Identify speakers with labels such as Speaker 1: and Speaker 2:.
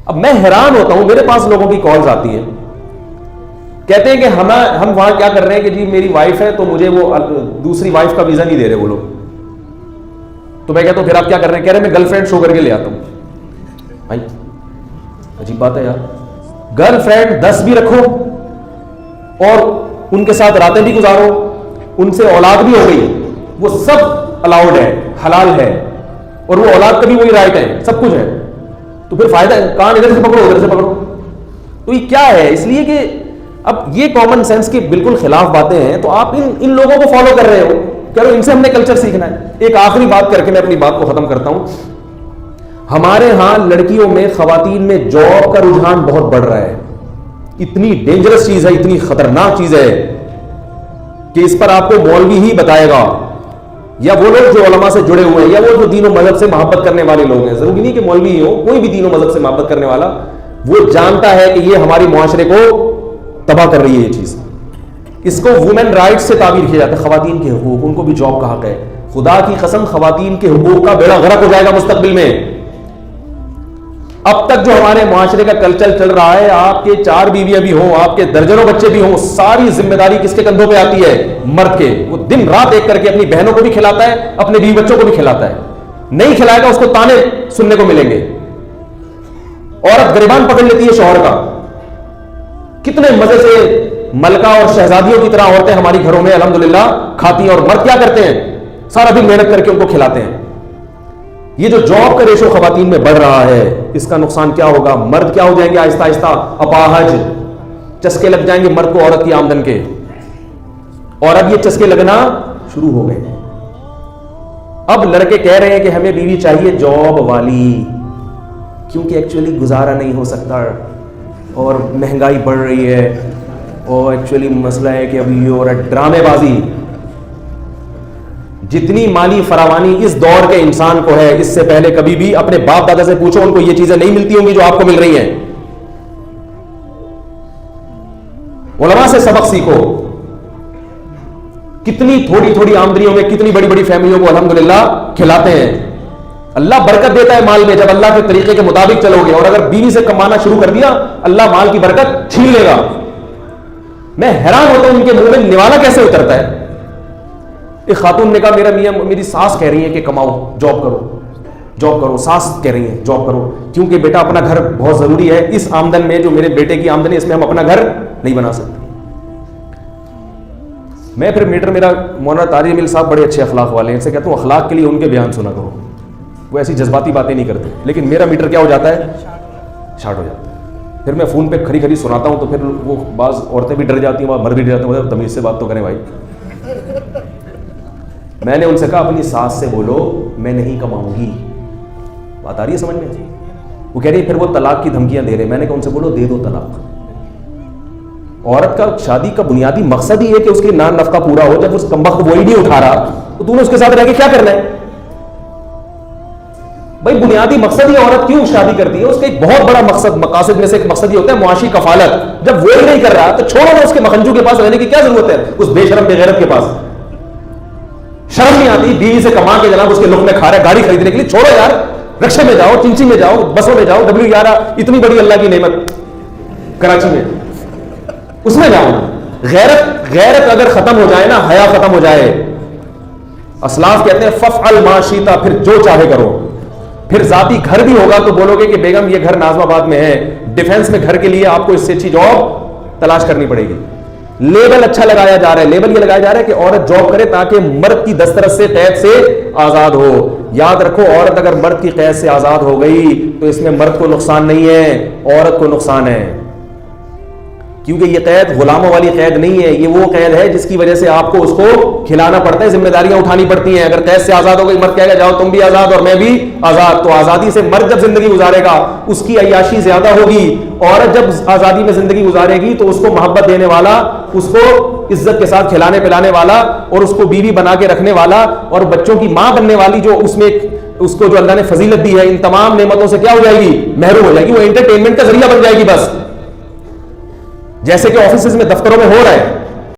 Speaker 1: اب میں حیران ہوتا ہوں, میرے پاس لوگوں کی کالز آتی ہیں, کہتے ہیں کہ ہم وہاں کیا کر رہے ہیں کہ جی میری وائف ہے تو مجھے وہ دوسری وائف کا ویزا نہیں دے رہے وہ لوگ. تو میں کہتا ہوں پھر آپ کیا کر رہے ہیں؟ کہہ رہے ہیں میں گرل فرینڈ شو کر کے لے آتا ہوں. بھائی عجیب بات ہے یار, گرل فرینڈ 10 بھی رکھو اور ان کے ساتھ راتیں بھی گزارو, ان سے اولاد بھی ہو گئی, وہ سب الاؤڈ ہے, حلال ہے, اور وہ اولاد کا بھی وہی رائٹ ہے, سب کچھ ہے. تو پھر فائدہ کان ادھر سے پکڑو ادھر سے پکڑو. تو یہ کیا ہے؟ اس لیے کہ اب یہ کامن سینس کے بالکل خلاف باتیں ہیں, تو آپ ان لوگوں کو فالو کر رہے ہو, کہہ رہے ہو ان سے ہم نے کلچر سیکھنا ہے. ایک آخری بات کر کے میں اپنی بات کو ختم کرتا ہوں. ہمارے ہاں لڑکیوں میں, خواتین میں جاب کا رجحان بہت بڑھ رہا ہے. اتنی ڈینجرس چیز ہے, اتنی خطرناک چیز ہے کہ اس پر آپ کو مولوی ہی بتائے گا, یا وہ لوگ جو علماء سے جڑے ہوئے ہیں, یا وہ جو دین و مذہب سے محبت کرنے والے لوگ ہیں. ضروری نہیں کہ مولوی ہی ہو, کوئی بھی دین و مذہب سے محبت کرنے والا وہ جانتا ہے کہ یہ ہماری معاشرے کو تباہ کر رہی ہے یہ چیز. اس کو وومن رائٹ سے تعبیر کیا جاتا ہے, خواتین کے حقوق, ان کو بھی جاب کا حق ہے. خدا کی قسم خواتین کے حقوق کا بیڑا غرق ہو جائے گا مستقبل میں. اب تک جو ہمارے معاشرے کا کلچر چل رہا ہے, آپ کے 4 بیویاں بھی ہوں, آپ کے درجنوں بچے بھی ہوں, ساری ذمہ داری کس کے کندھوں پہ آتی ہے؟ مرد کے. وہ دن رات ایک کر کے اپنی بہنوں کو بھی کھلاتا ہے, اپنے بیوی بچوں کو بھی کھلاتا ہے. نہیں کھلائے گا اس کو تانے سننے کو ملیں گے. عورت گریبان پکڑ لیتی ہے شوہر کا. کتنے مزے سے ملکہ اور شہزادیوں کی طرح عورتیں ہماری گھروں میں الحمدللہ کھاتی ہیں, اور مرد کیا کرتے ہیں؟ سارا دن محنت کر کے ان کو کھلاتے ہیں. یہ جو جاب کا ریشو خواتین میں بڑھ رہا ہے, اس کا نقصان کیا ہوگا؟ مرد کیا ہو جائیں گے آہستہ آہستہ اپاہج, چسکے لگ جائیں گے مرد کو عورت کی آمدن کے. اور اب یہ چسکے لگنا شروع ہو گئے. اب لڑکے کہہ رہے ہیں کہ ہمیں بیوی چاہیے جاب والی, کیونکہ ایکچولی گزارا نہیں ہو سکتا اور مہنگائی بڑھ رہی ہے, اور ایکچولی مسئلہ ہے کہ ابھی اور ڈرامے بازی. جتنی مالی فراوانی اس دور کے انسان کو ہے, اس سے پہلے کبھی بھی اپنے باپ دادا سے پوچھو, ان کو یہ چیزیں نہیں ملتی ہوں گی جو آپ کو مل رہی ہیں. علماء سے سبق سیکھو. کتنی تھوڑی تھوڑی آمدنیوں میں کتنی بڑی بڑی فیملیوں کو الحمدللہ کھلاتے ہیں. اللہ برکت دیتا ہے مال میں جب اللہ کے طریقے کے مطابق چلو گے, اور اگر بیوی سے کمانا شروع کر دیا اللہ مال کی برکت چھین لے گا. میں حیران ہوتا ہوں ان کے منہ میں نوالا کیسے اترتا ہے. ایک خاتون نے کہا میری ساس کہہ رہی ہے کہ کماؤ, جاب کرو. ساس کہہ رہی ہے جاب کرو, کیونکہ بیٹا اپنا گھر بہت ضروری ہے. اس آمدن میں جو میرے بیٹے کی آمدنی, اس میں ہم اپنا گھر نہیں بنا سکتے. میں پھر میرا مولانا طارق جمیل صاحب بڑے اچھے اخلاق والے ہیں, ان سے کہتا ہوں اخلاق کے لیے ان کے بیان سنا کرو, وہ ایسی جذباتی باتیں نہیں کرتے. لیکن میرا میٹر کیا ہو جاتا ہے؟ شارٹ ہو جاتا ہے. پھر میں فون پہ کھڑی سناتا ہوں تو پھر وہ بعض عورتیں بھی ڈر جاتی ہیں, مرد بھی ڈر جاتے ہیں. تمیز سے بات تو کریں بھائی. میں نے ان سے کہا اپنی ساس سے بولو میں نہیں کماؤں گی. بات آ رہی ہے سمجھ میں؟ وہ کہہ رہی ہے پھر وہ طلاق کی دھمکیاں دے رہے. میں نے کہا ان سے بولو دے دو طلاق. عورت کا شادی کا بنیادی مقصد ہی ہے کہ اس کی نان نفقہ پورا ہو. جب اس کمبخت وہی نہیں اٹھا رہا تو تم نے اس کے ساتھ رہ کے کیا کرنا ہے بھائی؟ بنیادی مقصد ہی عورت کیوں شادی کرتی ہے, اس کا ایک بہت بڑا مقاصد میں سے ایک مقصد یہ ہوتا ہے معاشی کفالت. جب وہ ہی نہیں کر رہا تو چھوڑو نا, اس کے مخنجو کے پاس رہنے کی کیا ضرورت ہے, اس بے شرم بے غیرت کے پاس. شرم نہیں آتی بیوی سے کما کے جناب اس کے لقمے میں کھا رہا ہے گاڑی خریدنے کے لیے؟ چھوڑو یار, رکشے میں جاؤ, چنچی میں جاؤ, بسوں میں جاؤ, W11 اتنی بڑی اللہ کی نعمت کراچی میں, اس میں جاؤ. غیرت اگر ختم ہو جائے نا, حیا ختم ہو جائے. اسلاف کہتے ہیں ففعل ما شئت, پھر جو چاہے کرو. پھر ذاتی گھر بھی ہوگا تو بولو گے کہ بیگم یہ گھر ناظم آباد میں ہے, ڈیفنس میں گھر کے لیے آپ کو اس سے اچھی جاب تلاش کرنی پڑے گی. لیبل اچھا لگایا جا رہا ہے, لیبل یہ لگایا جا رہا ہے کہ عورت جاب کرے تاکہ مرد کی دسترس سے, قید سے آزاد ہو. یاد رکھو عورت اگر مرد کی قید سے آزاد ہو گئی تو اس میں مرد کو نقصان نہیں ہے, عورت کو نقصان ہے. کیونکہ یہ قید غلاموں والی قید نہیں ہے, یہ وہ قید ہے جس کی وجہ سے آپ کو اس کو کھلانا پڑتا ہے, ذمہ داریاں اٹھانی پڑتی ہیں. اگر قید سے آزاد ہو گئی, مرد کہے گا جاؤ تم بھی آزاد اور میں بھی آزاد, تو آزادی سے مرد جب زندگی گزارے گا اس کی عیاشی زیادہ ہوگی. عورت جب آزادی میں زندگی گزارے گی تو اس کو محبت دینے والا, اس کو عزت کے ساتھ کھلانے پلانے والا, اور اس کو بیوی بنا کے رکھنے والا, اور بچوں کی ماں بننے والی, جو اس میں اس کو جو اللہ نے فضیلت دی ہے, ان تمام نعمتوں سے کیا ہو جائے گی؟ محروم ہو جائے گی. وہ انٹرٹینمنٹ کا ذریعہ بن جائے گی بس, جیسے کہ آفیسز میں دفتروں میں ہو رہا ہے.